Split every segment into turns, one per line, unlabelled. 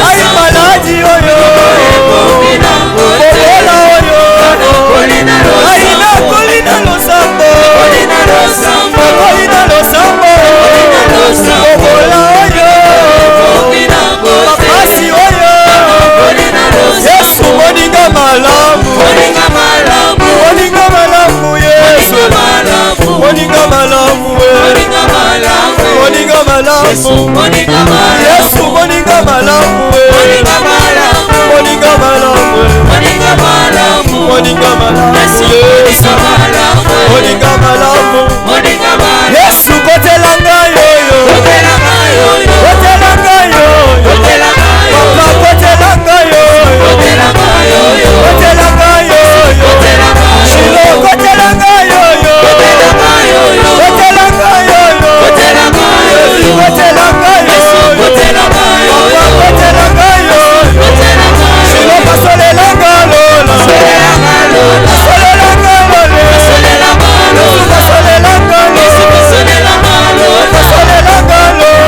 Aïe maladie oyo Bobola oyo Aïe na kolina losambo Kolina losambo Bobola oyo Mapasi oyo Yesu moninga malamu Moninga malamu Yesu Moninga malamu Moninga malamu Yesu moninga malamu Moninga malamu Moninga malamu Yesu moninga malamu Yesu kotelanga yoyo Kotelanga yoyo Papa kotelanga yoyo Kotelanga yoyo Shilo kotelanga yoyo Kotelanga yoyo Kotelanga yoyo Papa kotelanga yoyo Shilo kasolelanga lola Kasolelanga lola Kasolelanga lola Kasolelanga lola Kasolelanga lola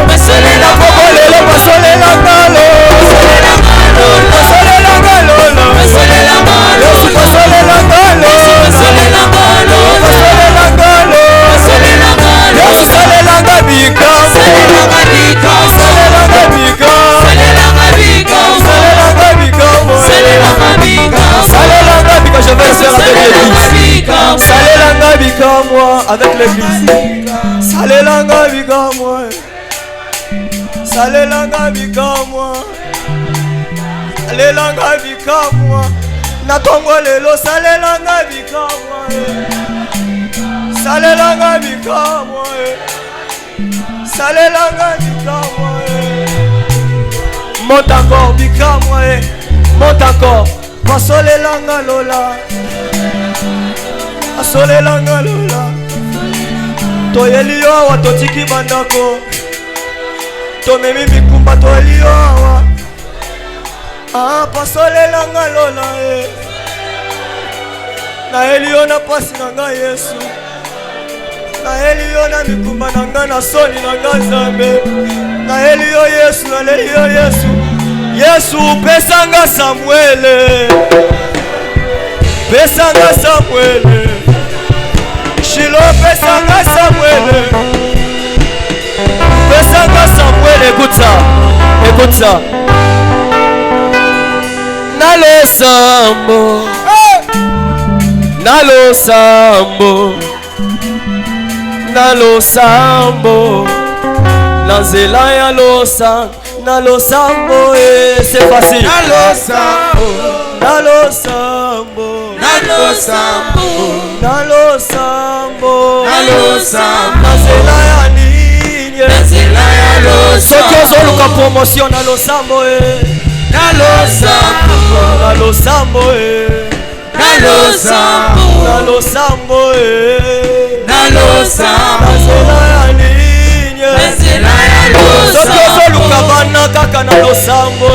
Kabolelo kasolelanga lola Kasolelanga lola Yesu kasolelanga lola Kasolelanga lola Yesu salelanga bika Salelanga bika Salelanga bika je vais le faire avec l'église Salelanga bika moi avec l'église Salelanga bika moi Salelanga bika moi Salelanga bika moi na Kongo lelo salelanga bika moi Salelanga bika moi Salelanga bika moi monte encore bika moi monte encore Pasolelanga lola Pasolelanga lola Toyeli awa totiki bandako Tomemi mikumba toyeli awa Pasolelanga lola Na elio na pasi nanga Yesu Na elio na mikumba nanga na soni nanga Nzambe Na elio Yesu na elio Yesu Yesu pesanga Samuele Pesanga Samuele Shilo pesanga Samuele Pesanga Samuele Écoute ça Écoute ça Nalo sambo Nalo sambo Nalo sambo Nanzela ya losa Nalo sambo c'est facile Nalo sambo Nalo sambo Nalo sambo Nalo sambo Nalo sambo Nanzela ya ninye Nanzela ya losa Soki ozoluka promotion Nalo sambo Nalo sambo Nalo sambo Nalo sambo Nalo sambo Nalo sambo Nanzela ya ninye Nanzela ya losa Soki ozoluka bana kaka Nalo sambo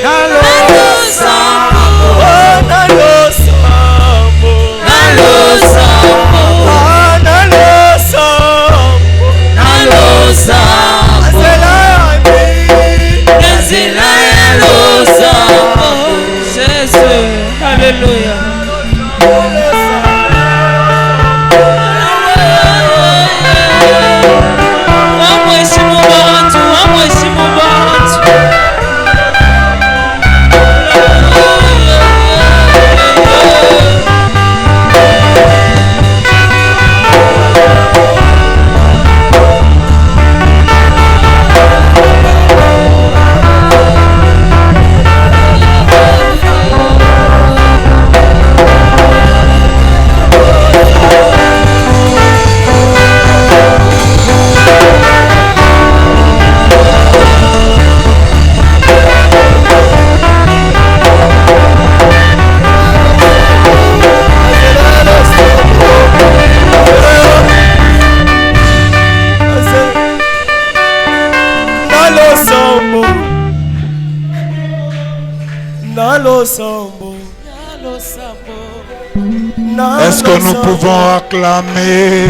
Nalo sambo Nalo sambo Nalo sambo Nalo sambo Nalo sambo Nanzela ya losa Jésus Alléluia
Est-ce que nous pouvons acclamer?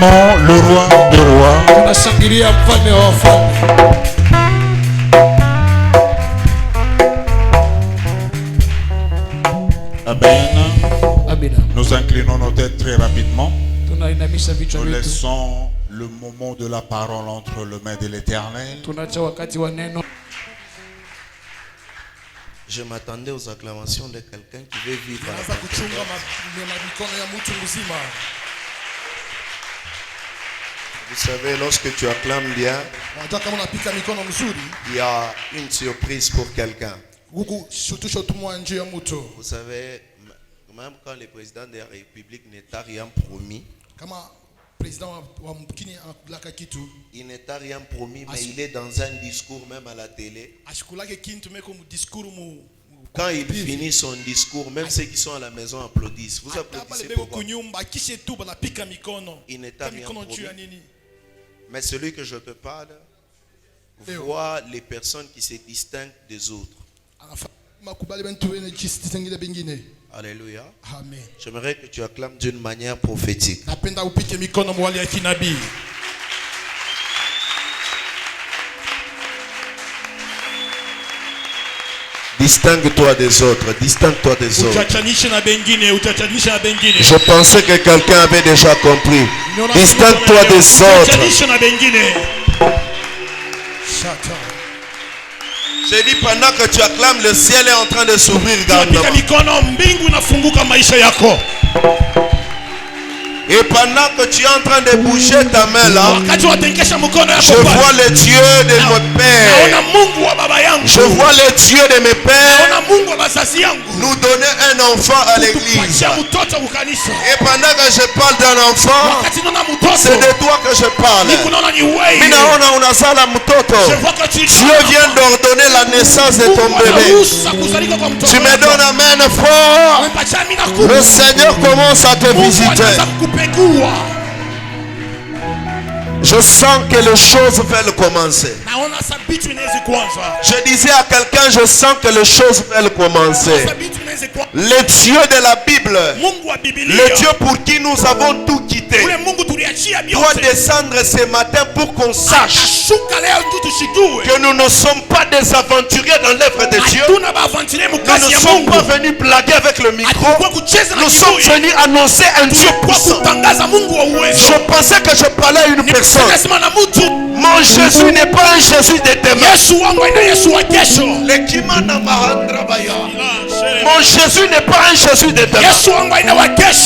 acclamons le roi des rois. Amen. Nous inclinons nos têtes très rapidement. Nous laissons le moment de la parole entre les mains de l'Éternel.
Je m'attendais aux acclamations de quelqu'un qui veut vivre à la Pentecôte. Vous savez, lorsque tu acclames bien, il y a une surprise pour quelqu'un. Vous savez, même quand le président de la République n'est rien promis, il n'est rien promis, mais il est dans un discours même à la télé. Quand il finit son discours, même ceux qui sont à la maison applaudissent. Vous applaudissez pourquoi? Il n'est rien promis. Mais celui que je te parle voit les personnes qui se distinguent des autres. Alléluia.
Amen.
J'aimerais que tu acclames d'une manière prophétique. Distingue-toi des autres. Distingue-toi des autres. Je pensais que quelqu'un avait déjà compris. Distingue-toi des autres. J'ai dit pendant que tu acclames, le ciel est en train de s'ouvrir. Et pendant que tu es en train de bouger ta main là, je vois le Dieu de mon Père. Je vois le Dieu de mes pères nous donner un enfant à l'église. Et pendant que je parle d'un enfant, c'est de toi que je parle. Dieu vient d'ordonner la naissance de ton bébé. Tu me donnes amen fort. Le Seigneur commence à te visiter. Je sens que les choses veulent commencer. Je disais à quelqu'un, je sens que les choses veulent commencer. Le Dieu de la Bible, le Dieu pour qui nous avons tout quitté, doit descendre ce matin pour qu'on sache que nous ne sommes pas des aventuriers dans l'œuvre de Dieu. Nous ne sommes pas venus blaguer avec le micro. Nous sommes venus annoncer un Dieu puissant. Je pensais que je parlais à une personne. Mon Jésus n'est pas un Jésus de demain. Mon Jésus n'est pas un Jésus de demain.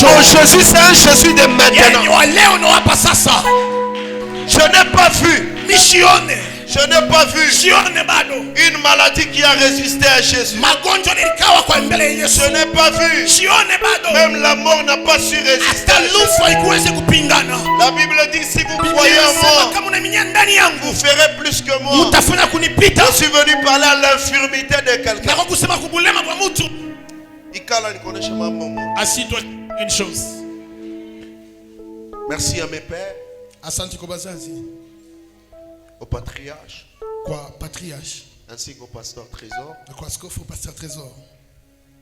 Mon Jésus c'est un Jésus de maintenant. Je n'ai pas vu. Je n'ai pas vu une maladie qui a résisté à Jésus. Je n'ai pas vu. Même la mort n'a pas su résister à Jésus. La Bible dit si vous croyez en moi, vous ferez plus que moi. Je suis venu parler à l'infirmité de quelqu'un.
Assis-toi une chose.
Merci à mes pères,
Asante kwa bazazi,
au patriarche,
kwa patriarche,
ainsi qu'au pasteur Trésor.
na kwa askofu pasteur Trésor.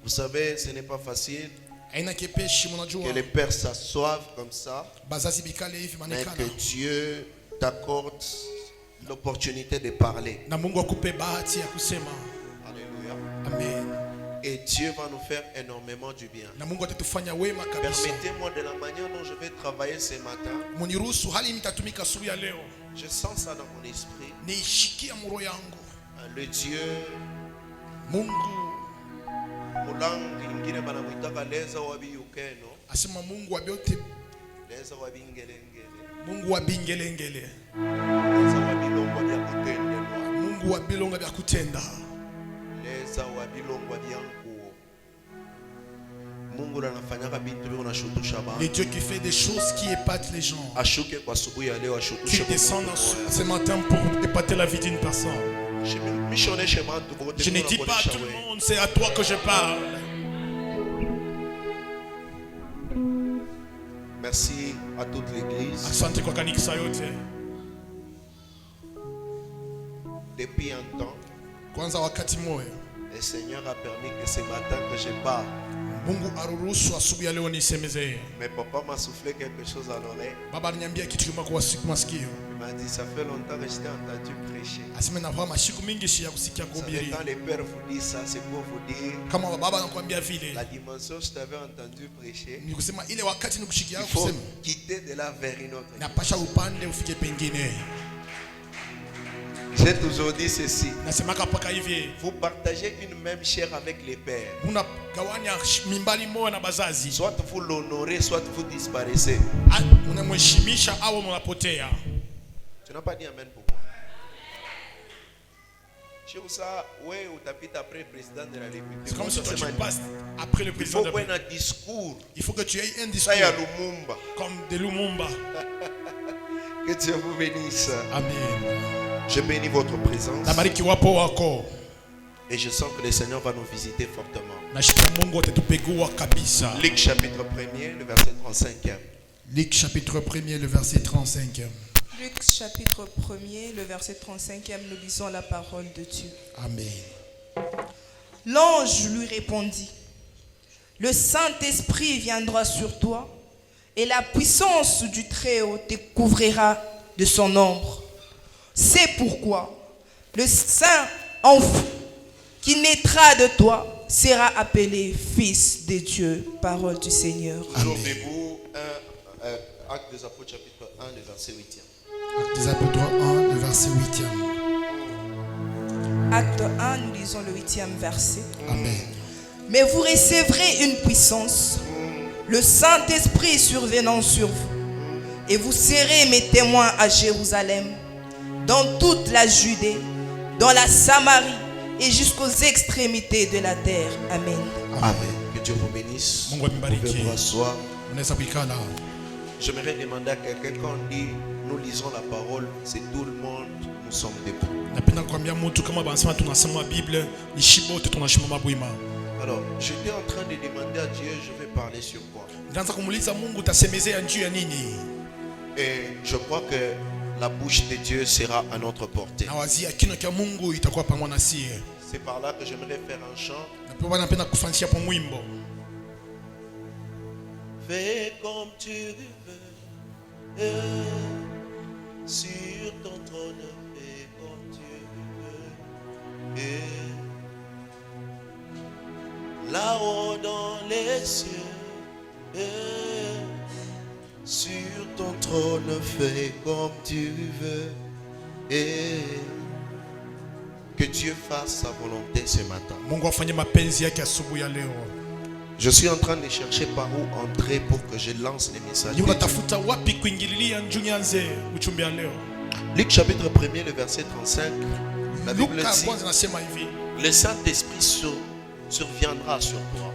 Vous savez, ce n'est pas facile
Aina kepeshi
que
mnajua.
les pères s'assoivent comme ça,
Bazazi bikale hivi
mais
manekana.
que Dieu t'accorde l'opportunité de parler.
Na Mungu akupe bahati ya kusema.
Alléluia.
Amen.
Et Dieu va nous faire énormément du bien.
Na Mungu atatufanya wema kabisa.
Permettez-moi de la manière dont je vais travailler ce matin.
Muniruhusu hali mtatumika asubuhi ya leo.
Je sens ça dans mon esprit.
Niishikia muro yangu.
Le Dieu
Mungu
mulangi ingine banamwitaka leza wabiyukeno,
asema Mungu wa vyote,
leza wabingelengele,
Mungu wa bingelengele,
leza wabilongwa bya kutendelwa,
Mungu wa bilonga vya kutenda,
leza wabilongwa bya nguo. Mungu anafanyaka bintu byo nashutusha ba.
le Dieu qui fait des choses qui épatent les gens.
Ashuke kwa asubuhi ya leo ashutushe.
Qui descend ce matin pour épater la vie d'une personne. Je ne dis pas à tout le monde, c'est à toi que je parle.
Merci à toute l'église.
Asante kwa kanisa yote.
Depuis un temps,
Kwanza wakati moya,
le Seigneur a permis que ce matin que je parle. Mais papa m'a soufflé quelque chose à l'oreille. Il m'a dit, ça fait longtemps que je t'ai entendu prêcher. Vous savez, quand les pères vous disent ça, c'est pour vous dire la dimension où je t'avais entendu prêcher. Il faut quitter de là vers une autre. J'ai toujours dit ceci. Vous partagez une même chair avec les pères. Soit vous l'honorez, soit vous disparaissez. Tu n'as pas dit amen pour moi. Chez vous, ça, ouais, ou t'habites après le président de la République.
C'est comme si toi tu passes après le président.
Il faut un discours.
Il faut que tu aies un discours.
Ça y a Lumumba.
Comme de Lumumba.
Que Dieu vous bénisse.
Amen.
Je bénis votre présence. Et je sens que le Seigneur va nous visiter fortement. Luc chapitre 1er, le verset 35.
Luc chapitre 1er, le verset 35.
Luc chapitre 1er, le verset 35, nous lisons la parole de Dieu.
Amen.
L'ange lui répondit, le Saint-Esprit viendra sur toi et la puissance du Très-Haut te couvrira de son ombre. C'est pourquoi le saint enfant qui naîtra de toi sera appelé Fils de Dieu. Parole du Seigneur.
Toujours debout, Actes des Apôtres chapitre 1, le verset 8e.
Actes des Apôtres 1, le verset 8e.
Acte 1, nous lisons le 8e verset.
Amen.
Mais vous recevrez une puissance, le Saint-Esprit survenant sur vous, et vous serez mes témoins à Jérusalem, dans toute la Judée, dans la Samarie et jusqu'aux extrémités de la terre. Amen.
Amen. Que Dieu vous bénisse. Vous pouvez vous asseoir. J'aimerais demander à quelqu'un, quand on dit nous lisons la parole, c'est tout le monde, nous sommes debout. Alors, j'étais en train de demander à Dieu, je vais parler sur quoi? Et je crois que la bouche de Dieu sera à notre portée. C'est par là que j'aimerais faire un chant. Fais comme tu veux, sur ton trône, fais comme tu veux, là-haut dans les cieux, sur ton trône, fais comme tu veux, et que Dieu fasse sa volonté ce matin. Je suis en train de chercher par où entrer pour que je lance les messages. Luc chapitre 1er, le verset 35. La Bible dit, le Saint-Esprit surviendra sur toi.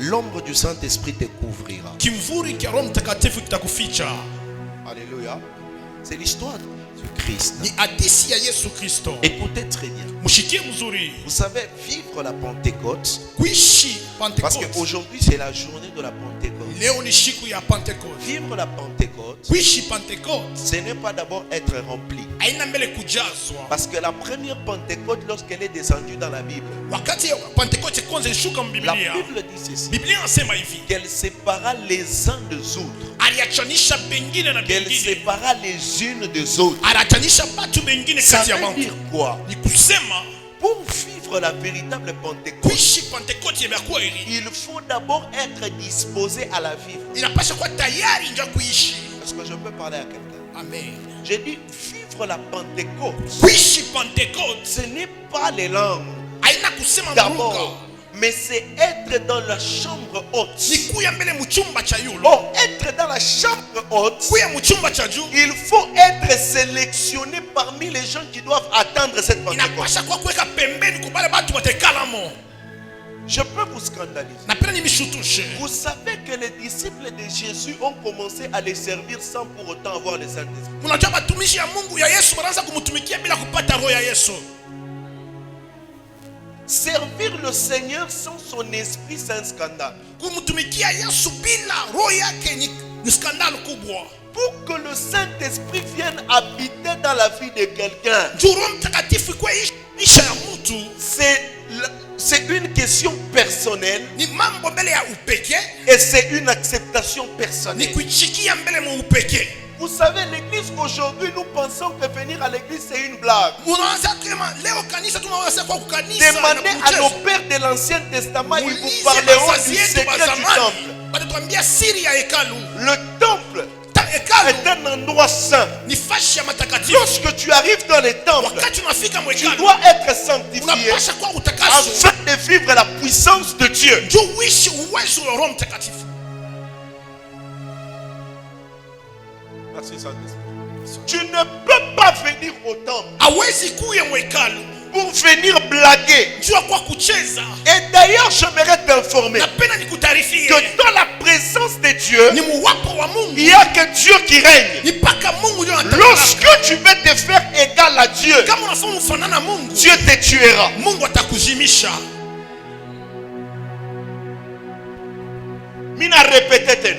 L'ombre du Saint-Esprit te couvrira. Alléluia. C'est l'histoire de Christ. Écoutez très bien. Vous savez, vivre la Pentecôte, parce qu'aujourd'hui c'est la journée de la Pentecôte. Vivre la Pentecôte, ce n'est pas d'abord être rempli. Parce que la première Pentecôte, lorsqu'elle est descendue dans la Bible, la Bible dit ceci, qu'elle sépara les uns des autres, qu'elle sépara les unes des autres. Ça veut dire quoi? Pour vivre la véritable Pentecôte, il faut d'abord être disposé à la vivre. Est-ce que je peux parler à quelqu'un?
Amen.
J'ai dit vivre la Pentecôte. Ce n'est pas les langues d'abord, mais c'est être dans la chambre haute. Oh, être dans la chambre haute, il faut être sélectionné parmi les gens qui doivent attendre cette Pentecôte. Je peux vous scandaliser. Vous savez que les disciples de Jésus ont commencé à les servir sans pour autant avoir le Saint-Esprit. Servir le Seigneur sans son esprit, c'est un scandale. Pour que le Saint-Esprit vienne habiter dans la vie de quelqu'un, c'est c'est une question personnelle et c'est une acceptation personnelle. Vous savez, l'église aujourd'hui, nous pensons que venir à l'église c'est une blague. Demandez à nos pères de l'Ancien Testament, ils vous parleront du secret du temple. Le temple est un endroit saint. Lorsque tu arrives dans les temples, tu dois être sanctifié afin de vivre la puissance de Dieu. Merci Saint-Esprit. Tu ne peux pas venir au temple pour venir blaguer. Et d'ailleurs, j'aimerais t'informer que dans la présence de Dieu, il n'y a que Dieu qui règne. Lorsque tu veux te faire égal à Dieu, Dieu te tuera.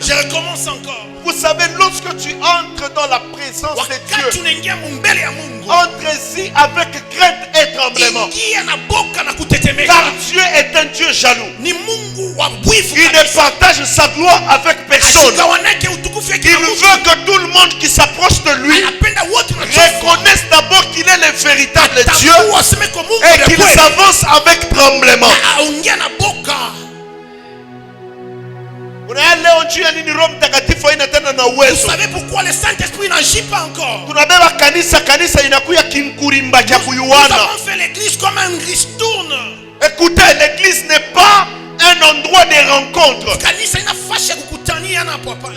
Je recommence encore. Vous savez, lorsque tu entres dans la présence de Dieu, entre ici avec crainte et tremblement. Car Dieu est un Dieu jaloux. Il ne partage sa gloire avec personne. Il veut que tout le monde qui s'approche de lui reconnaisse d'abord qu'il est le véritable Dieu et qu'il s'avance avec tremblement. Vous
savez pourquoi le Saint-Esprit n'agit pas encore? Nous avons fait l'église comme un ristourne.
Écoutez, l'église n'est pas un endroit de rencontre.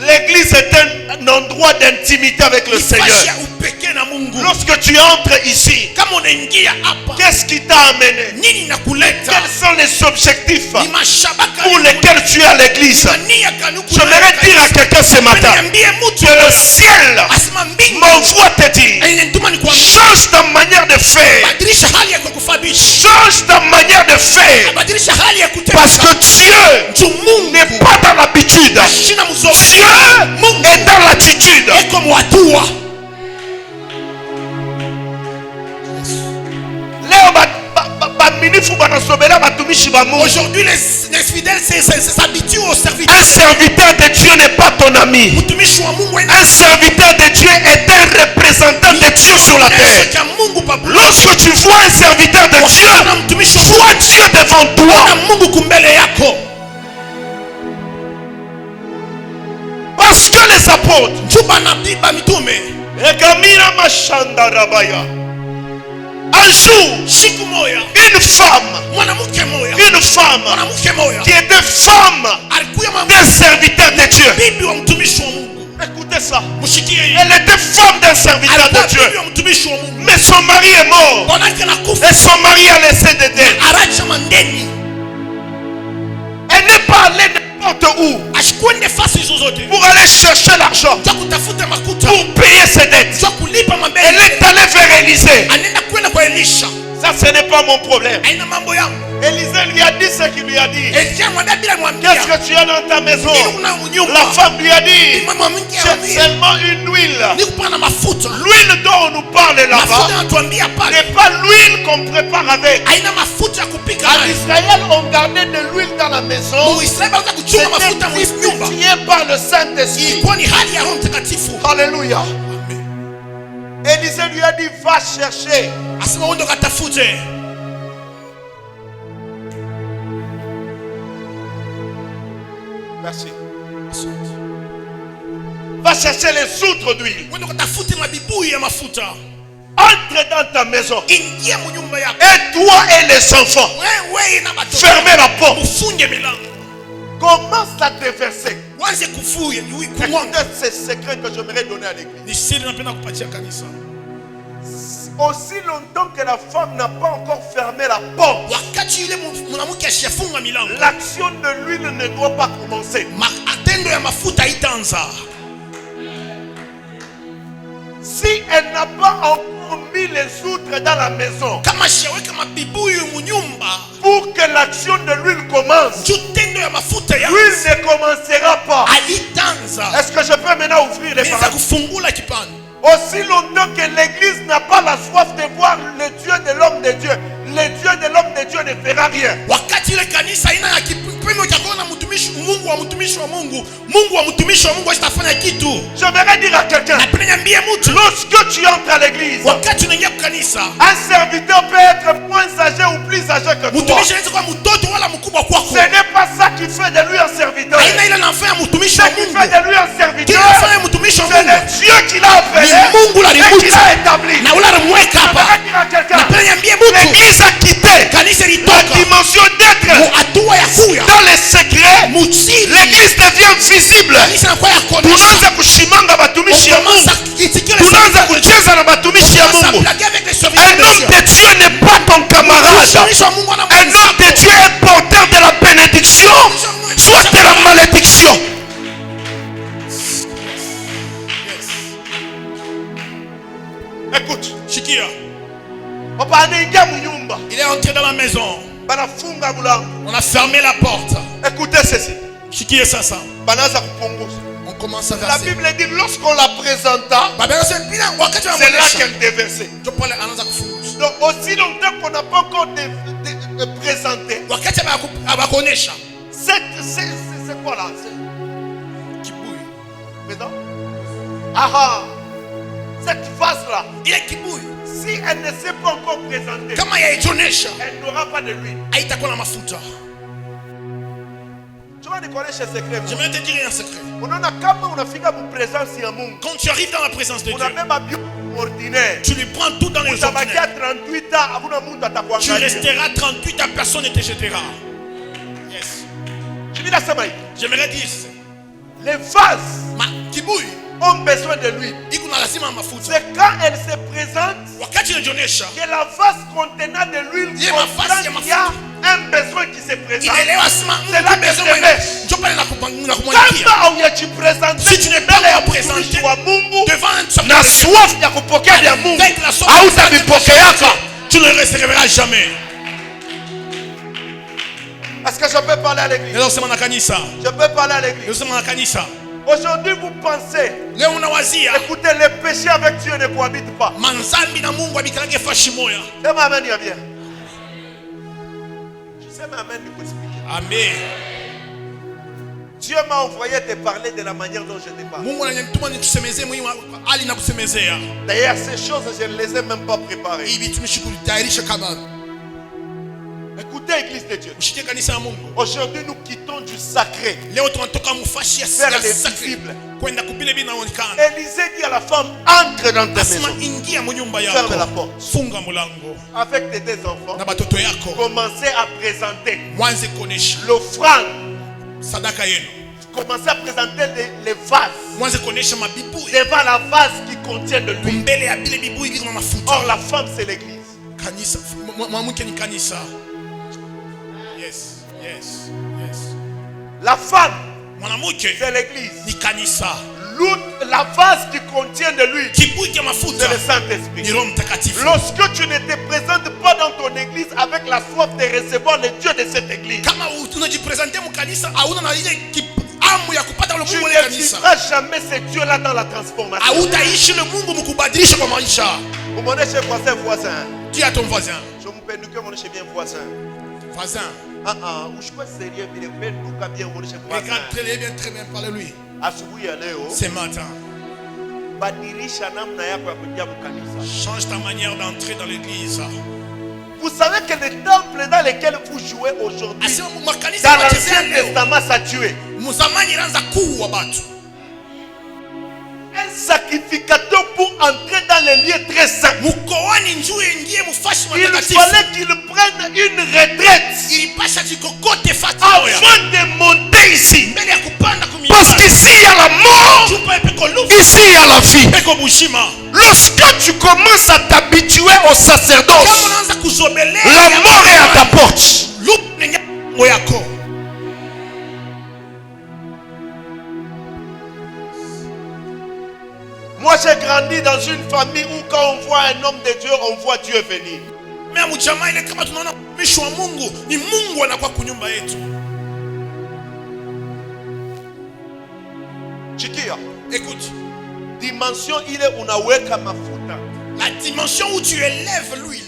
L'église est un endroit d'intimité avec le Seigneur. Lorsque tu entres ici, qu'est-ce qui t'a amené? Quels sont les objectifs pour lesquels tu es à l'église? J'aimerais dire à quelqu'un ce matin que le ciel m'envoie te dire: change ta manière de faire. Change ta manière de faire. Parce que Dieu n'est pas dans l'habitude. Dieu est dans l'attitude.
Aujourd'hui, les fidèles s'habituent au serviteur.
Un serviteur de Dieu n'est pas ton ami. Un serviteur de Dieu est un représentant de Dieu sur la terre. Lorsque tu vois un serviteur de Dieu, vois Dieu devant toi. Parce que les apôtres, un jour, une femme qui était femme d'un serviteur de Dieu. Écoutez ça. Elle était femme d'un serviteur de Dieu. Mais son mari est mort. Et son mari a laissé des dettes. Elle n'est pas allée n'importe où pour aller chercher l'argent, pour payer ses dettes. Elle est allée vers Élisée. Ça, ce n'est pas mon problème. Élisée lui a dit ce qu'il lui a dit. Qu'est-ce que tu as dans ta maison? La femme lui a dit: j'ai seulement une huile. L'huile dont on nous parle là-bas n'est pas l'huile qu'on prépare avec. À Israël, on gardait de l'huile dans la maison. C'était multiplié par le Saint-Esprit. Alléluia. Élisée lui a dit: va chercher. Merci. Va chercher les outres d'huile. Entre dans ta maison. Et toi et les enfants, fermez la porte. Commence à déverser. C'est ce secret que j'aimerais donner à l'église. Aussi longtemps que la femme n'a pas encore fermé la porte, l'action de l'huile ne doit pas commencer. Si elle n'a pas encore mis les outres dans la maison, pour que l'action de l'huile commence, l'huile ne commencera pas. Est-ce que je peux maintenant ouvrir les paradis? Aussi longtemps que l'église n'a pas la soif de voir le Dieu de l'homme de Dieu, le Dieu de l'homme de Dieu ne fera rien. J'aimerais dire à quelqu'un, lorsque tu entres à l'église, un serviteur peut être moins âgé ou plus âgé que toi. Ce n'est pas ça qui fait de lui un serviteur. Ce qui fait de lui un serviteur, c'est le Dieu qui l'a appelé et qui l'a établi. L'église a quitté la dimension d'être dans les secrets. L'église devient visible. Tunaanza kushimanga batumishi ya Mungu. Tunaanza kucheza na batumishi ya Mungu. Un homme de Dieu n'est pas ton camarade. Un homme de Dieu est porteur de la bénédiction, soit de la malédiction. Écoute,
Shikia,
il est entré dans la maison. On a fermé la porte. Écoutez ceci.
Shikia sasa.
On commence à verser. La Bible dit lorsqu'on la présenta, c'est là qu'elle déversait. Donc aussi longtemps qu'on n'a pas encore présenté. C'est quoi là? Qui bouille. Maintenant. Ah, cette vase-là, il est qui bouille. Si elle ne s'est pas encore présentée, elle n'aura pas de l'huile. Tu vas décoller chez secret.
Je vais te dire un secret.
Quand
tu arrives dans la présence de Dieu,
ordinaire,
tu lui prends tout dans les ordinaires.
38 ans,
tu resteras 38 ans, personne ne te jettera. Yes. J'aimerais dire,
les vases ont besoin de l'huile. C'est quand elle se présente que la vase contenant de l'huile comprend qu'il y a un besoin qui se présente. C'est là que se mèche. Si tu n'es pas présenté devant na soif ya kupokea ya Mungu,
tu ne le recevras jamais.
Est-ce que je peux parler à l'église? Je peux parler à l'église. Aujourd'hui, vous pensez, écoutez, le péché avec Dieu ne cohabite pas. C'est ma main, il y a bien. Je sais ma main, il faut expliquer.
Amen.
Dieu m'a envoyé te parler de la manière dont je te parle. D'ailleurs, ces choses, je ne les ai même pas préparées. Écoutez, Église de Dieu. Aujourd'hui, nous quittons du sacré vers les visibles. Élisée dit à la femme, entre dans ta maison. Ferme la porte. Avec tes deux enfants, commencez à présenter l'offrande. Commencez à présenter les vases devant la vase qui contient de l'huile. Or, la femme, c'est l'église. La femme, c'est l'église. La vase qui contient de l'huile, c'est le Saint-Esprit. Lorsque tu ne te présentes pas dans ton église avec la soif de recevoir le Dieu de cette église, tu ne vivras jamais ce Dieu-là dans la transformation. Vous m'en chez voisin.
Dis à ton voisin.
Je me peine que mon chez bien voisin.
Voisin.
Où je peux sérieux, bien voisin.
Regarde très bien parler lui.
Ce
matin, change ta manière d'entrer dans l'église.
Vous savez que le temple dans lequel vous jouez aujourd'hui, dans l'Ancien Testament, ça tué. Un sacrificateur pour entrer dans les lieux très saints, il fallait qu'il prenne une retraite avant de monter ici. Parce qu'ici il y a la mort, ici il y a la vie. Lorsque tu commences à t'habituer au sacerdoce, la mort est à ta porte. Moi j'ai grandi dans une famille où quand on voit un homme de Dieu, on voit Dieu venir. Chikia,
écoute,
dimension ile unaweka mafuta.
La dimension où tu élèves l'huile.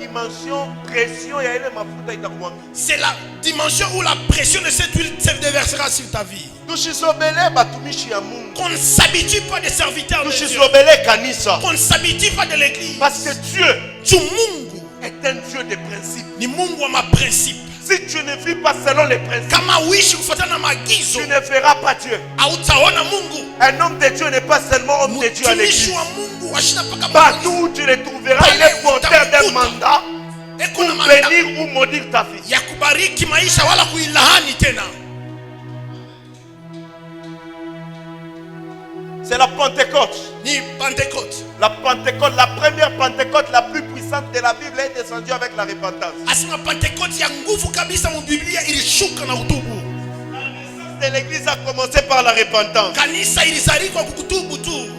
Dimension pression ya ile mafuta itakuwa.
C'est la dimension où la pression de cette huile se déversera sur ta vie.
Tushisobele batumishi ya Mungu.
Qu'on ne s'habitue pas des serviteurs de Dieu.
Tushisobele kanisa.
Qu'on ne s'habitue pas de l'église.
Parce que Dieu
Mungu
est un Dieu de principes.
Ni Mungu wa maprincipe.
Si tu ne vis pas selon les principes,
kama uishi kufuatana na maagizo,
tu ne verras pas Dieu.
Hautaona Mungu.
Un homme de Dieu n'est pas seulement homme de Dieu à l'église. Partout où tu le trouveras, il est porteur d'un mandat pour bénir ou maudire ta vie.
Ya kubariki maisha wala kuilahani tena.
C'est la Pentecôte.
Ni Pentecôte.
La Pentecôte, la première Pentecôte la plus puissante de la Bible est descendue avec la repentance.
Asema Pentecôte ya nguvu kabisa mu Biblia ilishuka na utubu.
La naissance de l'église a commencé par la repentance.
Kanisa ilizaliwa kwa kutubu tu.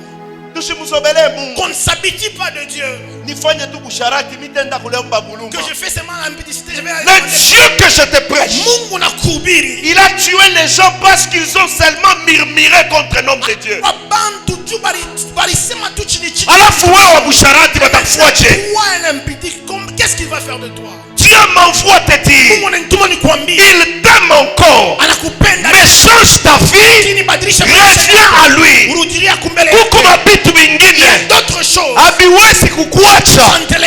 Qu'on
ne s'habitue pas de Dieu.
Que
je fais seulement la publicité.
Le Dieu que je te prêche, il a tué les gens parce qu'ils ont seulement murmuré contre un homme de Dieu.
Qu'est-ce qu'il va faire de toi?
Dieu m'envoie te dire, il t'aime encore, mais change ta vie, reviens à lui.
D'autres choses. Ne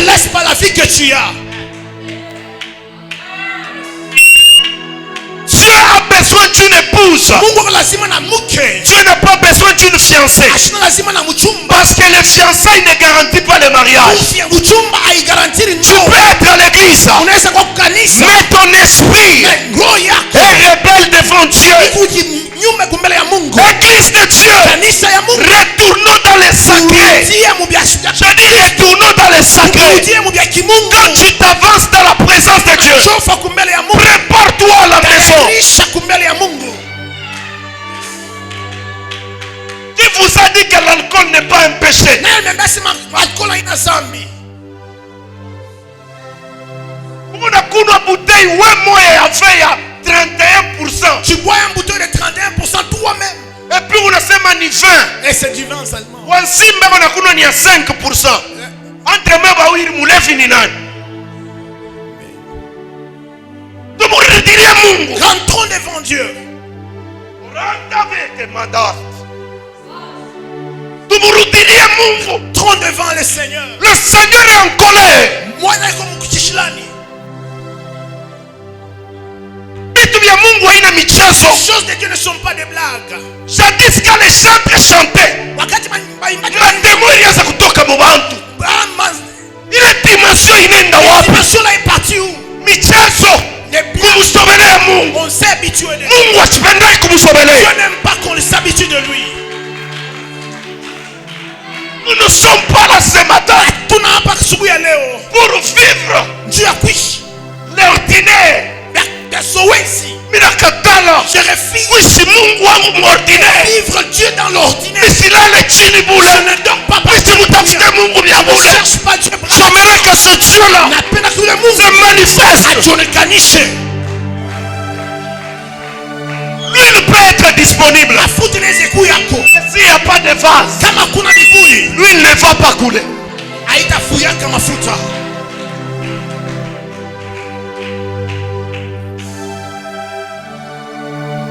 laisse pas la vie que tu as.
Dieu a besoin d'une épouse. Dieu n'a pas besoin d'une fiancée. Parce que les fiançailles ne garantissent pas le mariage. Tu peux être à l'église, mais ton esprit est rebelle devant Dieu. Église de Dieu, retournons dans les sacrés. Je dis retournons dans les sacrés. Quand tu t'avances dans la présence de Dieu, prépare-toi à la maison. Qui vous a dit que l'alcool n'est pas un péché? Unakunywa bouteille wewe moya ya fea 31%.
Tu bois un bouteille de 31% toi-même.
Et puis unasema ni 20.
Et c'est du vin seulement.
Wansimba wanakunywa ni ya 5%. Entre mwe bawili mulevi ni nani? Tumurudilie Mungu.
Rentrons devant Dieu.
Tumurudilie Mungu.
Rentrons devant le Seigneur.
Le Seigneur est en colère.
Mwana yuko mkishilani.
Les
choses de Dieu ne sont pas des blagues.
Jadis quand les chantres chantaient, la démon ilianza kutoka mubantu. Ile dimension inaenda wapi?
Dimension là est partie où?
Michezo. Kumsogelea Mungu.
On s'est habitué de lui.
Mungu asipendai kumsogelea.
Dieu n'aime pas qu'on s'habitue de lui.
Nous ne sommes pas là ce matin
pour
vivre
Dieu a kuishi
l'ordinaire.
Je refuse vivre Dieu dans l'ordinaire. Je ne dors pas parce que je ne cherche pas Dieu.
J'aimerais que ce Dieu-là se manifeste. L'huile peut être disponible. S'il n'y a pas de vase, l'huile ne va pas couler.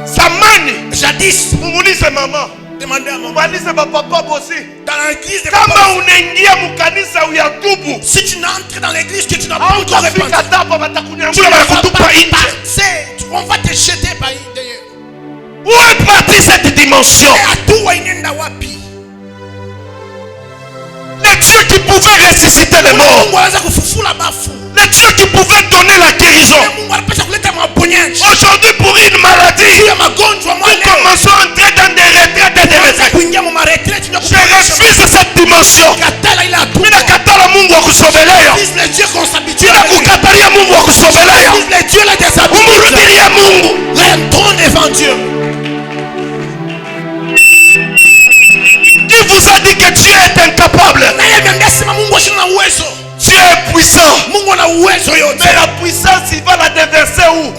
Zamani,
jadis,
mumulize mama,
demandez à maman,
mumulize papa aussi.
Dans l'église de
kama unaingia mukanisa uyatubu,
si tu n'entres dans l'église que tu n'as pas encore répandu, on va te jeter par derrière.
Où est partie cette dimension? Le Dieu qui pouvait ressusciter les morts, le Dieu qui pouvait donner la guérison. Aujourd'hui pour une maladie, nous commençons à entrer dans des retraites et des retraites. Je refuse cette dimension. Ninakatala Mungu akusogelea. Ninakukatalia Mungu akusogelea. Umurudilie Mungu.
Rentrons devant Dieu.
Qui vous a dit que Dieu est incapable? Dieu est puissant. Mais la puissance, il va la déverser où?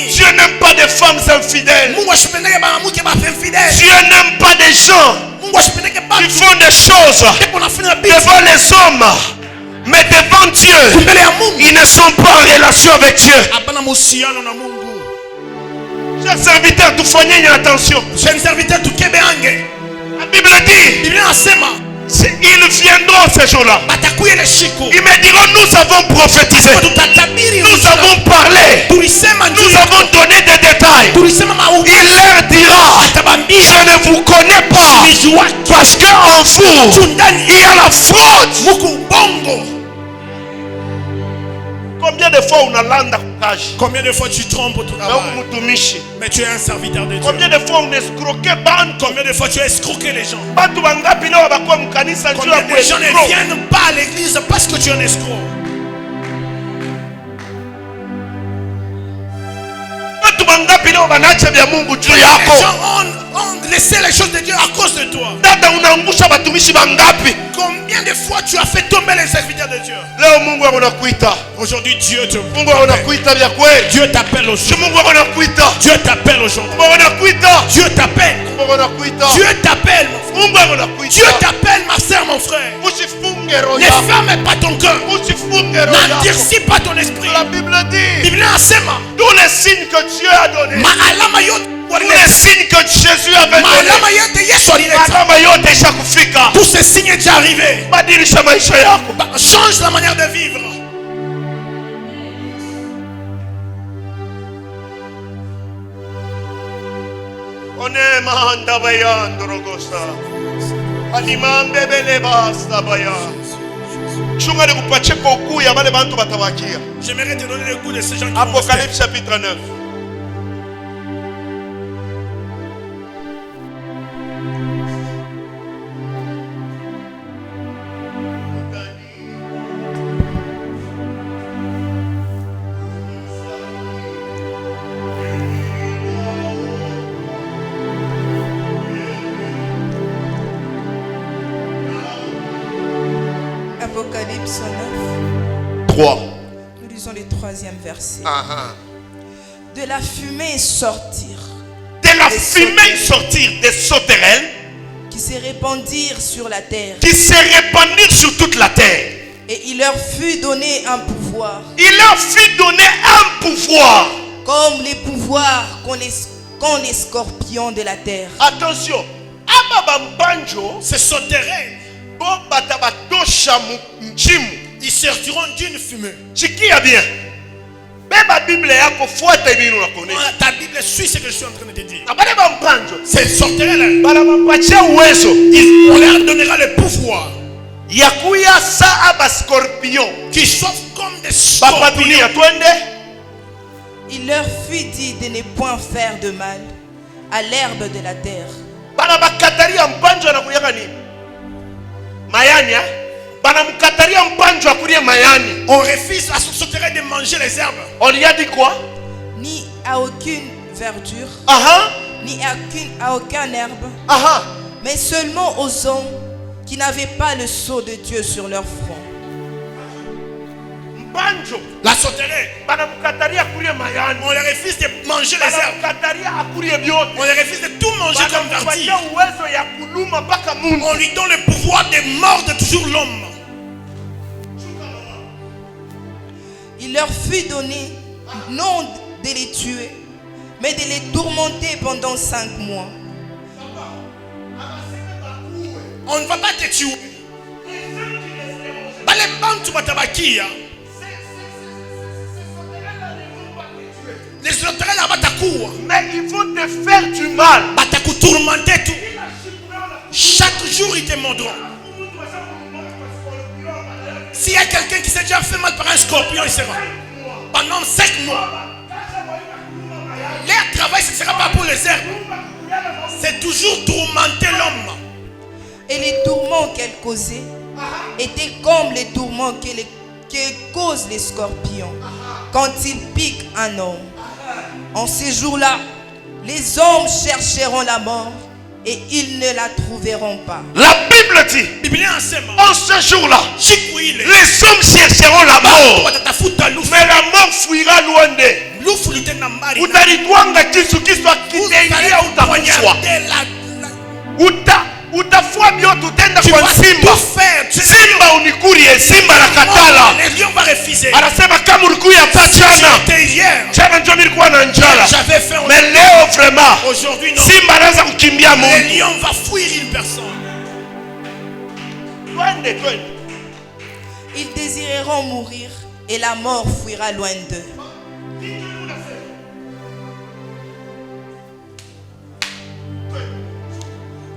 Dieu n'aime pas des femmes infidèles. Dieu n'aime pas des gens qui font des choses devant les hommes. Mais devant Dieu, ils ne sont pas en relation avec Dieu. Chers serviteurs, tout fournir attention. La Bible dit, ils viendront ces jours-là. Ils me diront, nous avons prophétisé, nous avons parlé, nous avons donné des détails. Il leur dira, je ne vous connais pas, parce qu'en vous, il y a la fraude. Combien de fois on a l'anda?
Combien de fois tu trompes au travail? Mais tu es un serviteur de Dieu.
Combien de fois on escroquait?
Combien de fois tu as escroqué les gens?
Combien
de gens ne viennent pas à l'église parce que tu es un escroc?
Les
gens ont laissé les choses de Dieu à cause de toi. Combien de fois tu as fait tomber les serviteurs de Dieu? Aujourd'hui Dieu te Dieu t'appelle aujourd'hui. Dieu t'appelle aujourd'hui. Dieu t'appelle. Dieu t'appelle. Dieu t'appelle ma soeur, mon frère. Ne ferme pas ton cœur. N'endurcis pas ton esprit.
La Bible dit,
tous
les signes que Dieu a donnés, tous les signes que Jésus avait donnés,
tous ces signes sont déjà arrivés. Change la manière de vivre.
J'aimerais te donner le goût de ces gens qui Apocalypse chapitre 9.
Apocalypse 9.
3.
Nous lisons le 3e verset. De la fumée sortir.
De la fumée sortir des sauterelles
qui se répandirent sur la terre.
Qui se répandirent sur toute la terre.
Et il leur fut donné un pouvoir.
Il leur fut donné un pouvoir.
Comme les pouvoirs qu'ont les scorpions de la terre.
Attention.
Ces sauterelles, ils sortiront d'une fumée.
Bien.
Ta Bible suit ce que je suis en train de te dire. Ces sauterelles, on leur donnera le pouvoir qui sauvent comme des scorpions.
Il leur fut dit de ne point faire de mal à l'herbe de la terre.
On refuse à ce sauterelle de manger les herbes.
On lui a dit quoi?
Ni à aucune verdure, ni à aucune herbe, mais seulement aux hommes qui n'avaient pas le sceau de Dieu sur leur front.
La sauterelle, on leur refuse de manger les herbes. On leur refuse de tout manger comme verdure. On lui donne le pouvoir de mordre toujours l'homme.
Il leur fut donné non de les tuer, mais de les tourmenter pendant 5 mois.
On ne va pas te tuer. Les sauterelles là-bas t'accourent.
Mais ils vont te faire du mal.
Tourmenter tout. Chaque jour ils te mordront. S'il y a quelqu'un qui s'est déjà fait mal par un scorpion, il sera. Pendant 5 mois. Leur travail, ce ne sera pas pour les herbes. C'est toujours tourmenter l'homme.
Et les tourments qu'elle causait étaient comme les tourments que causent les scorpions quand ils piquent un homme. En ces jours-là, les hommes chercheront la mort et ils ne la trouveront pas.
La Bible dit, en ce jour-là, les hommes chercheront la mort, mais la mort fuira loin d'eux. Utaritwanga kisu kisu akitengia utakufa. Utafua bioto tenda kwa simba. Simba unikurie, simba nakatala. Anasema kama ulikuya pa jana. Jana ndio nilikuwa na njala. Mais leo vraiment simba anaanza kukimbia Mungu.
Le lion va fuir une personne.
Ils désireront mourir et la mort fuira loin d'eux.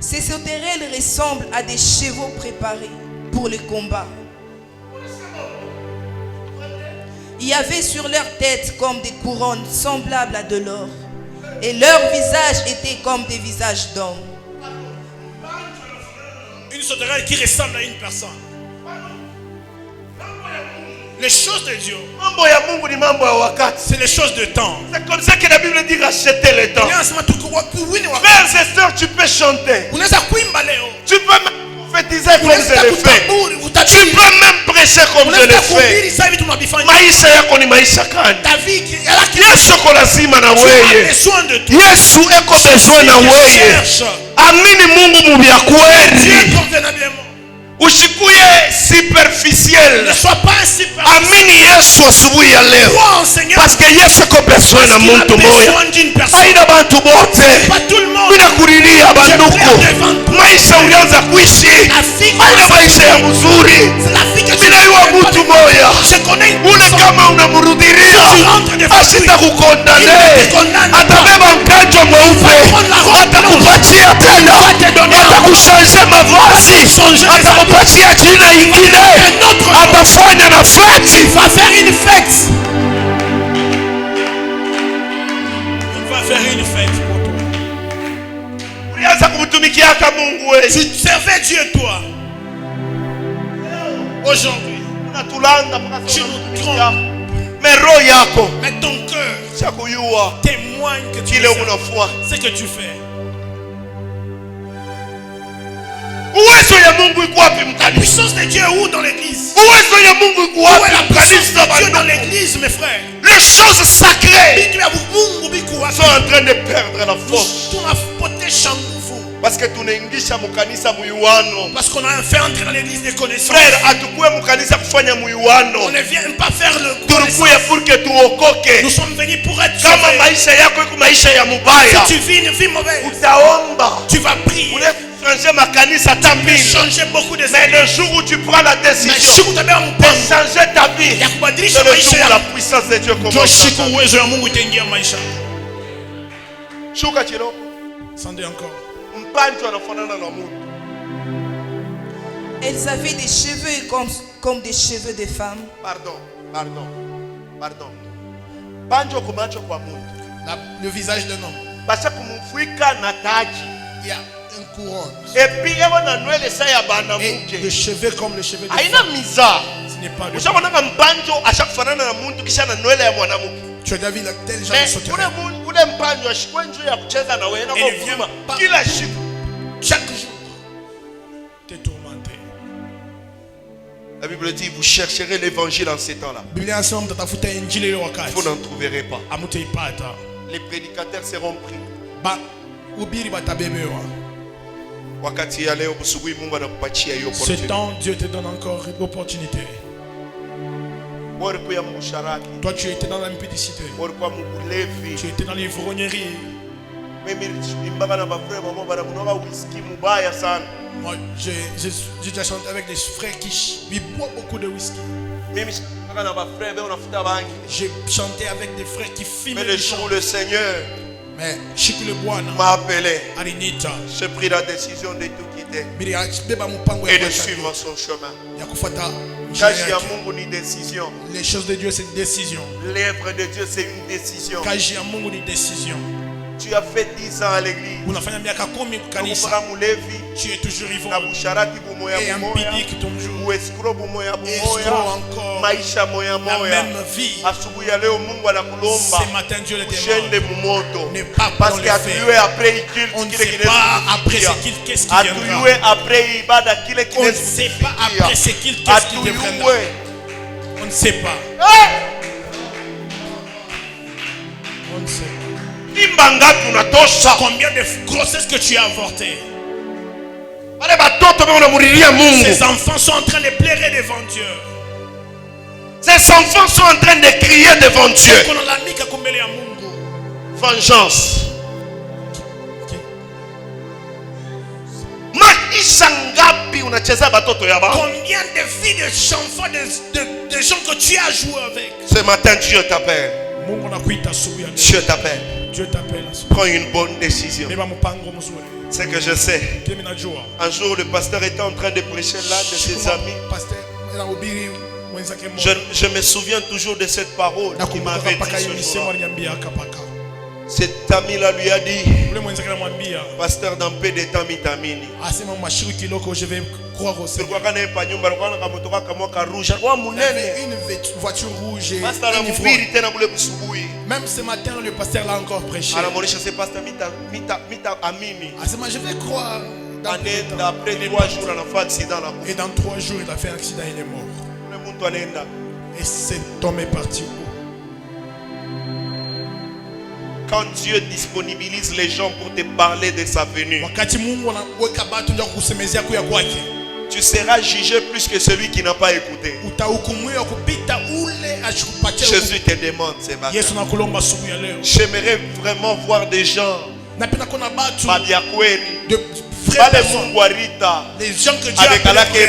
Ces sauterelles ressemblent à des chevaux préparés pour le combat. Il y avait sur leur tête comme des couronnes semblables à de l'or, et leurs visages étaient comme des visages d'hommes.
Une sauterelle qui ressemble à une personne. Les choses de Dieu, c'est les choses de temps.
C'est comme ça que la Bible dit racheter le temps. Frères et sœurs, tu peux chanter. Tu peux même prophétiser comme je l'ai fait. Tu peux même prêcher comme je l'ai fait. Maisha yako ni maisha gani? Yesu ako lazima na wewe. Yesu eko besoin na wewe. Amini Mungu mu vya kweli. Usikuye superficiel.
Ne sois pas superficiel.
Amini Yesu asubuhi ya leo. Parce que Yesu iko besoin na mtu moya. Haina bantu bote. Bila kuriria banduku. Maisha ulianza kuishi. Haina maisha ya mzuri. Bila yuwa mtu moya. Ule kama unamurudiria. Asita kukondane. Atabeba mkanjo mweupe. Atakupatia tena. Atakushanje mavazi. Atakupatia jina ingine. Atafanya na feti.
Il va faire une fête. Il va faire une fête pour toi.
Ulianza kumtumikiaka Mungu wewe.
Tu servais Dieu toi. Aujourd'hui, tu nous trompes.
Mais roho yako,
mais ton cœur témoigne que tu
kile
fais
unafua.
ce que tu fais.
Uwezo ya Mungu iko wapi
La
mkanisa?
puissance de Dieu est où dans l'église?
Uwezo ya Mungu iko
Où est
wapi
la puissance
mkanisa?
de Dieu dans l'église, mes frères?
Les choses sacrées sont en train de perdre la force. Parce que tunaingisha mkanisa muyuano.
Parce qu'on a fait entrer dans l'église des connaissances.
Frère, atukue mkanisa kufanya muyuano.
On ne vient pas faire le
Tunakuya pour que tuokoke.
Nous sommes venus pour être
Kama
sauvés.
maisha yako iko maisha ya mubaya,
Si tu vis une vie mauvaise,
utaomba.
tu vas prier.
Changer makanisa ta
Tu peux
vie.
changer beaucoup de
Mais le jour où tu prends la décision de changer ta vie, c'est le jour où la puissance de Dieu commence. Shuka chilo.
Sandez encore.
Mpanjo anafanana na mtu.
Elles avaient des cheveux comme des cheveux de femmes.
Pardon. Panjo kumacho kwa mtu.
Le visage d'un homme.
Basa kumfuika na taji.
Il y a une couronne.
Et puis il y a na nywele sa ya bana
Et
mke.
le cheveu comme le cheveu de
Haina miza.
Ce n'est pas le
Ushaona mpanjo ashakufanana na mtu kisha na nywele ya mwanamke.
Tu as déjà vu tel genre de
Mais
sauterelle.
ule mpanjo ashikwe njoo ya kucheza na wewe na
Elle vient
kwa
pas-
kila siku.
Chaque jour, t'es tourmenté.
La Bible dit vous chercherez l'évangile en ces temps-là.
Biblia inasema mtatafuta injili ile wakati.
Vous n'en trouverez pas.
Hamutaipata.
Les prédicateurs seront pris.
Ba ubiri batabebewa.
Wakati ya leo busubuhi Mungu anakupatia hiyo
Ce
opportunité.
temps, Dieu te donne encore l'opportunité.
Walikuwa msharaki,
Toi, tu étais dans l'impudicité.
walikuwa mbulevi.
Tu étais dans l'ivrognerie.
Mimi nimbaka na bafrère mama bana kunoka whisky mubaya sana.
Moi, j'ai déjà chanté avec des frères qui boivent beaucoup de whisky.
Mimi nimbaka na bafrère beo nafuta bangi.
J'ai chanté avec des frères qui fument
Mais
des
le jour où
gens.
le Seigneur
Mais Chiku le Bwana,
m'a appelé,
Arinita,
j'ai pris la décision de tout quitter
beba mupango
et
ya
de suivre son chemin.
kufuata njia
Kazi ya
yake.
Mungu ni décision.
Les choses de Dieu, c'est une décision.
L'œuvre de Dieu c'est une décision.
Kazi ya Mungu ni décision.
Tu as fait 10 ans à l'église.
Unafanya miaka 10 kanisa. Tu es toujours ivre. Et impudique ton jour. Escroc encore. La même vie. Ce matin Dieu le demande. Ne pas
parce qu'il a tué après il
on ne sait pas après ce qu'il qu'est-ce qui viendra. On ne sait pas après ce qu'il qu'est-ce qui viendra. On ne sait pas. On ne sait pas. Combien de grossesses que tu as avortées? Ces enfants sont en train de pleurer devant Dieu.
Ces enfants sont en train de crier devant Dieu. Vengeance.
Combien de filles, de gens que tu as joué avec?
Ce matin Dieu t'appelle. Dieu t'appelle.
Dieu t'appelle.
Prends une bonne décision. C'est que je sais. Un jour, le pasteur était en train de prêcher l'un de ses amis. Je me souviens toujours de cette parole qu'il m'avait dit ce jour. Cet ami-là lui a dit, pasteur, dans peu de temps, mitamini.
Je vais croire au Seigneur. Une voiture rouge. Même ce matin, le pasteur l'a encore prêché. Je vais croire.
Après 3 jours, il a fait accident.
Et dans 3 jours, il a fait un accident, il est mort. Et cet homme est parti.
Quand Dieu disponibilise les gens pour te parler de sa venue, tu seras jugé plus que celui qui n'a pas écouté. Jésus te demande ce matin. J'aimerais vraiment voir des gens
les gens que Dieu a pris,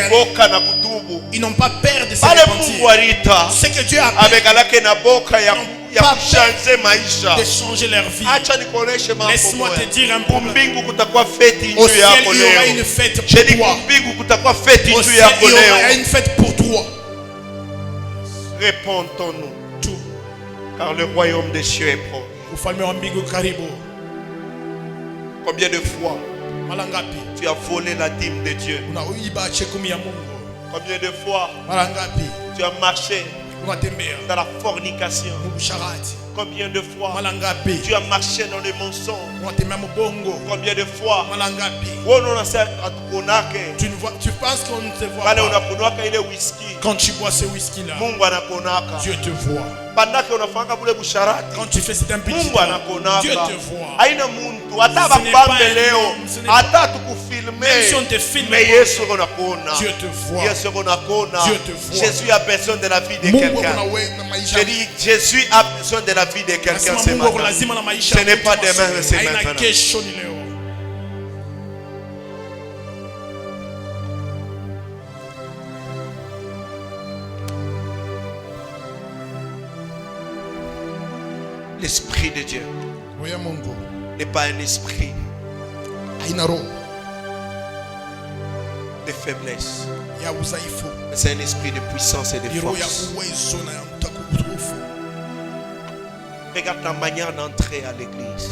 ils n'ont pas peur de se repentir. Ce que Dieu a pris, pas de changer leur vie. Laisse-moi te dire un problème. Au ciel, il y aura une fête pour toi. Au ciel, il y aura une fête pour toi.
Répondons-nous, car le royaume des cieux est proche. Combien de fois tu as volé la dîme de Dieu? Combien de fois tu as marché dans la fornication? Combien de fois tu as marché dans le mensonge? Combien de fois
tu penses qu'on ne te voit pas? Quand tu bois ce whisky là, Dieu te voit. Quand tu fais cette impudicité, Dieu te voit. Ce n'est pas un homme, même si on te filme, Dieu te voit. Dieu te voit.
Jésus a besoin de la vie de quelqu'un. Je dis, Jésus a besoin de la vie de quelqu'un ce matin. Ce n'est pas demain, mais c'est maintenant. L'esprit de Dieu n'est pas un esprit de faiblesse, mais c'est un esprit de puissance et de force. Regarde ta manière d'entrer à l'église.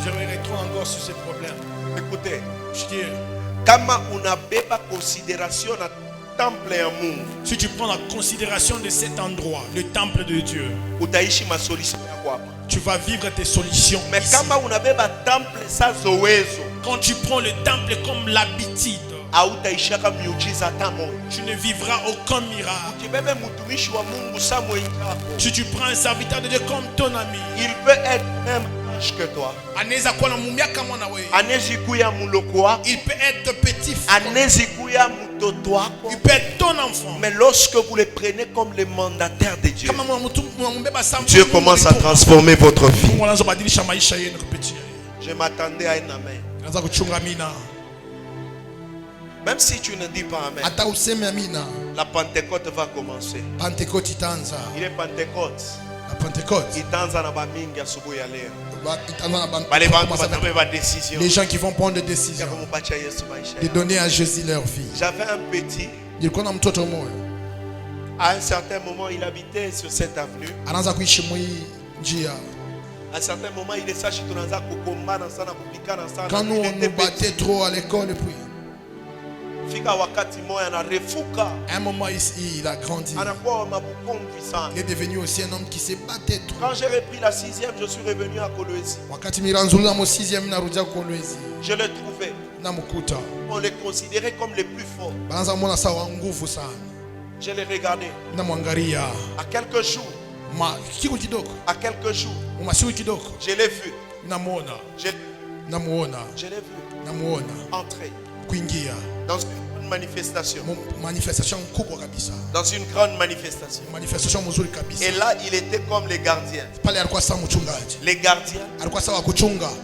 J'aimerais trop encore sur ce problème.
Écoutez, kama unabeba considération na temple ya Mungu,
si tu prends la considération de cet endroit, le temple de Dieu,
utaishi masolution yako hapa.
Tu vas vivre tes solutions.
Mais kama unabeba temple sa zowezo,
quand tu prends le temple comme l'habitude,
hautaishaka miujiza hata moja.
Tu ne vivras aucun miracle.
Ukibebe mtumishi wa Mungu sa mwenzako,
si tu prends un serviteur de Dieu comme ton ami,
il peut être même que toi.
Anaweza kuwa na mumiaka mwana wewe.
Anaweza kuya muloko wako.
Il peut être petit.
Anaweza kuya mtoto wako.
Il peut être ton enfant.
Mais lorsque vous le prenez comme le mandataire de Dieu, Dieu commence à transformer votre vie. Je m'attendais à un amen. Même si tu ne dis pas amen, la Pentecôte va commencer. Il est Pentecôte.
La Pentecôte. Les gens qui vont prendre des décisions de donner à Jésus leur vie.
J'avais un petit. À un certain moment, il habitait sur cette avenue. À un certain moment, il est sage
quand nous on nous battait trop à l'école, puis à un moment il a grandi. Il est devenu aussi un homme qui se battait trop.
Quand j'ai repris la 6e, je suis revenu à Kolwezi. Je l'ai trouvé. On les considérait comme les plus forts. Je l'ai regardé. À quelques jours. À quelques jours. Je l'ai vu. Je l'ai vu entrer dans une grande manifestation. Dans une grande manifestation. Et là, il était comme les gardiens. Les gardiens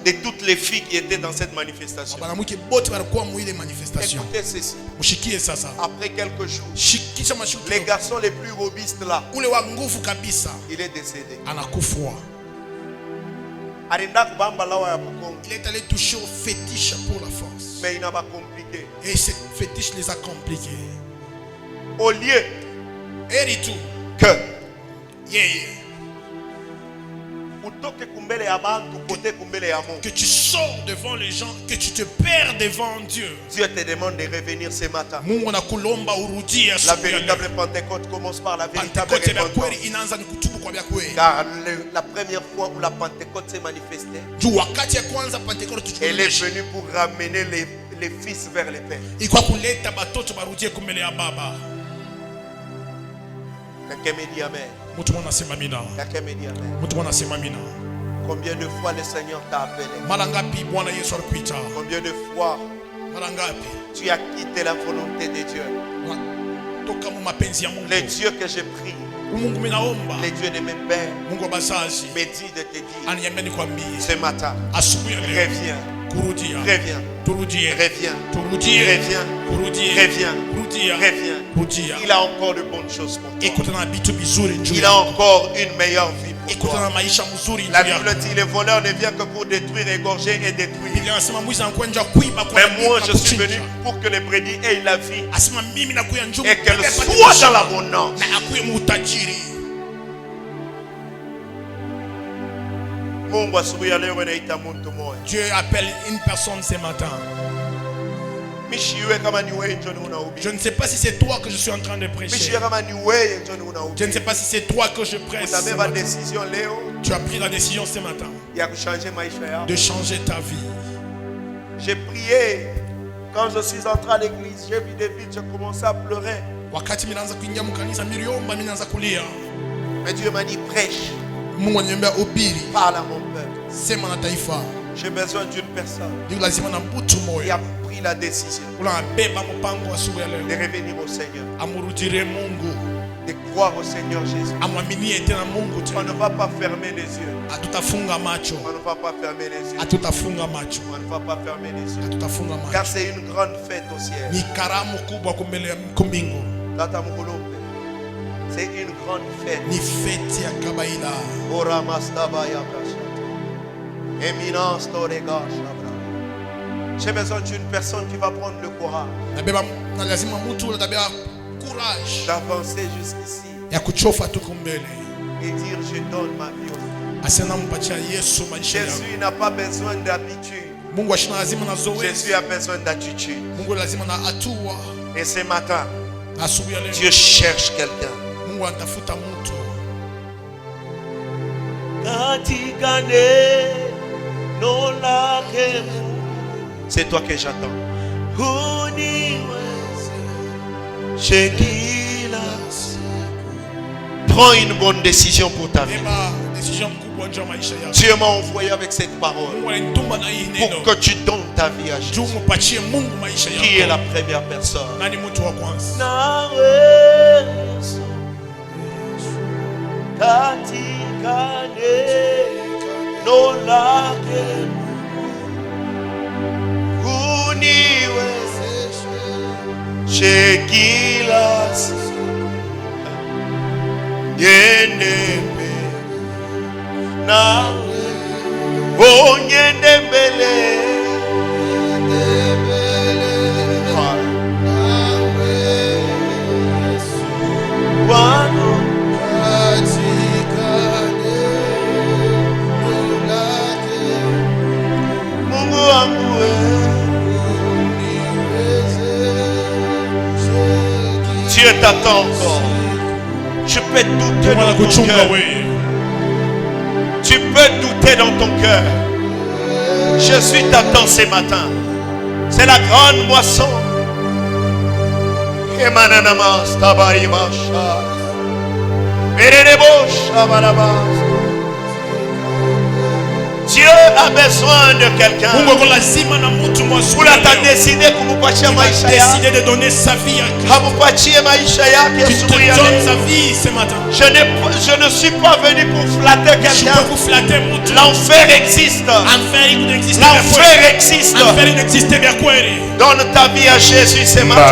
de toutes les filles qui étaient dans cette manifestation. Écoutez ceci. Après quelques jours, les garçons les plus robustes là, il est décédé.
Il est allé toucher au fétiche pour la force.
Mais il n'a pas compliqué.
Et ce fétiche les a compliqués.
Au lieu
que que tu sors devant les gens, que tu te perds devant Dieu.
Dieu te demande de revenir ce matin.
La
véritable Pentecôte commence par la véritable repentance. Car la première fois où la Pentecôte s'est manifestée, elle est venue pour ramener les fils vers les pères. Quelqu'un me dit amen. Quelqu'un me dit amen. Combien de fois le Seigneur t'a appelé? Combien de fois tu as quitté la volonté de Dieu? Les dieux que j'ai pris, les dieux de mes pères, me dit de te dire ce matin, reviens. Reviens. Il a encore de bonnes choses pour toi. Il a encore une meilleure vie pour toi. La Bible dit les voleurs ne viennent que pour détruire, égorger et détruire. Mais moi je suis venu pour que les brebis aient la vie et qu'elles soient dans l'abondance.
Dieu appelle une personne ce matin. Je ne sais pas si c'est toi que je suis en train de prêcher. Je ne sais pas si c'est toi que je prêche. Tu as pris la décision ce matin de changer ta vie.
J'ai prié. Quand je suis entré à l'église, j'ai vu des vides, j'ai commencé à pleurer. Mais Dieu m'a dit prêche. Parle à mon peuple. J'ai besoin d'une personne qui a pris la décision de revenir au Seigneur, de croire au Seigneur Jésus. On ne va pas fermer les yeux. On ne va pas fermer les yeux. On ne va pas fermer les yeux. Car c'est une grande fête au ciel. C'est une grande fête. J'ai besoin d'une personne qui va prendre le courage d'avancer jusqu'ici et dire je donne ma vie au Seigneur. Jésus n'a pas besoin d'habitude. Jésus a besoin d'attitude. Et ce matin, Dieu cherche quelqu'un. C'est toi que j'attends. Prends une bonne décision pour ta vie. Dieu m'a envoyé avec cette parole pour que tu donnes ta vie à Jésus, qui est la première personne. Wow. Dieu t'attend encore. Tu peux douter dans ton cœur. Tu peux douter dans ton cœur. Jésus t'attend ce matin. C'est la grande moisson. Dieu a besoin de quelqu'un. Pour la décidé
de donner sa vie à Christ. Tu te donnes sa vie ce matin.
Je ne suis pas venu pour flatter quelqu'un. L'enfer existe. L'enfer existe. Donne ta vie à Jésus ce matin.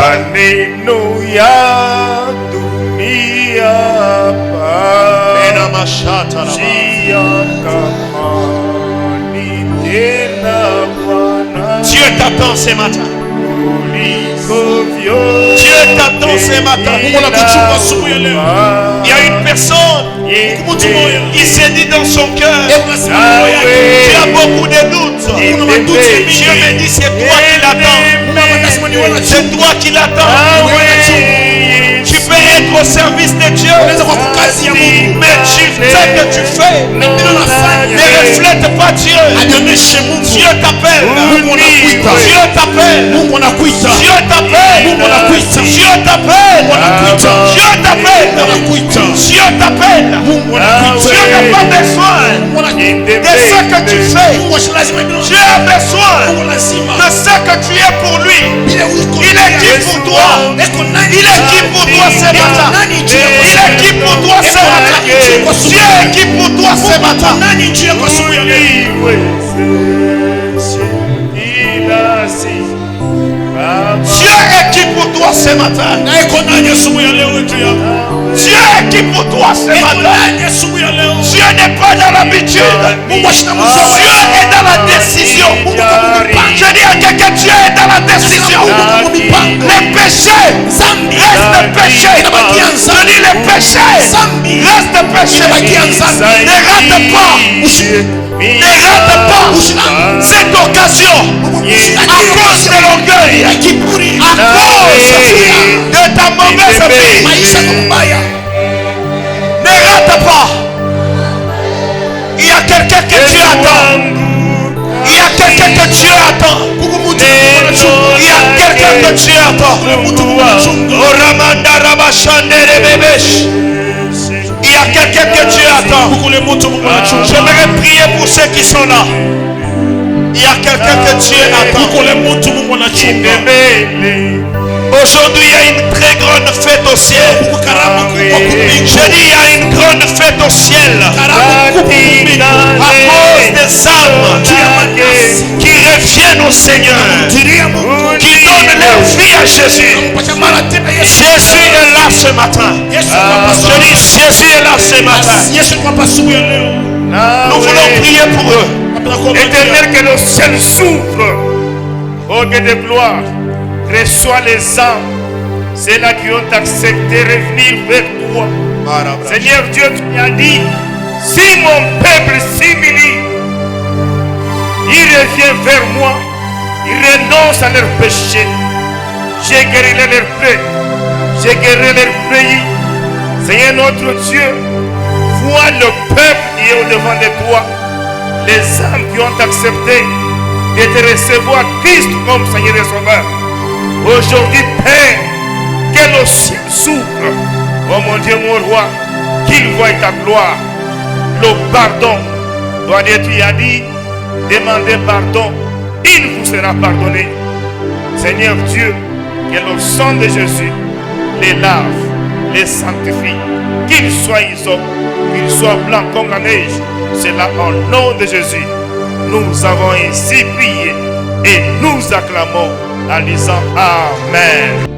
Dieu t'attend ce matin. Dieu t'attend ce matin. Il y a une personne, il s'est dit dans son cœur, tu as beaucoup de doutes. Dieu me dit c'est toi qui l'attends. C'est toi qui l'attends. Tu peux être au service de Dieu, mais tu sais que tu fais ne reflète pas Dieu. Dieu t'appelle. Dieu t'appelle. Dieu t'appelle. Dieu t'appelle. Dieu t'appelle. Dieu t'appelle. Dieu n'a pas besoin de ce que tu fais. Dieu a besoin de ce que tu es pour lui. Il est qui pour toi? Il est qui pour toi ce matin? Il est qui pour toi ce matin? Dieu est qui pour toi ce matin? Dieu est qui pour toi ce matin? Dieu est qui pour toi ce matin? Dieu n'est pas dans l'habitude. Dieu est dans la décision. Je dis à quelqu'un, Dieu est dans la décision. Les péchés restent péchés. Je dis les péchés restent péchés. Ne rate pas. Ne rate pas cette occasion à cause de l'orgueil, à cause de ta mauvaise vie. Ne rate pas. Il y a quelqu'un que Dieu attend. Il y a quelqu'un que Dieu attend. Il y a quelqu'un que Dieu attend. Il y a quelqu'un que Dieu attend. J'aimerais prier pour ceux qui sont là. Il y a quelqu'un que Dieu attend. Aujourd'hui, il y a une très grande fête au ciel. Je dis, il y a une grande fête au ciel. À cause des âmes qui reviennent au Seigneur, qui donnent leur vie à Jésus. Jésus est là ce matin. Je dis, Jésus est là ce matin. Nous voulons prier pour eux.
Éternel, que le ciel s'ouvre. Oh, que de gloire. Reçois les âmes. C'est là qui ont accepté de revenir vers toi. Seigneur Dieu, tu m'as dit, si mon peuple s'humilie, il revient vers moi, il renonce à leurs péchés. J'ai guéri leur plaie, j'ai guéri leur pays. Seigneur notre Dieu, vois le peuple qui est au-devant de toi, les âmes qui ont accepté de te recevoir Christ comme Seigneur et Sauveur. Aujourd'hui, Père, que le ciel s'ouvre. Oh mon Dieu, mon roi, qu'il voie ta gloire. Le pardon. Toi, Dieu, tu as dit, demandez pardon, il vous sera pardonné. Seigneur Dieu, que le sang de Jésus les lave, les sanctifie, qu'ils soient isop, qu'ils soient blancs comme la neige. C'est là au nom de Jésus. Nous avons ainsi prié et nous acclamons en disant Amen.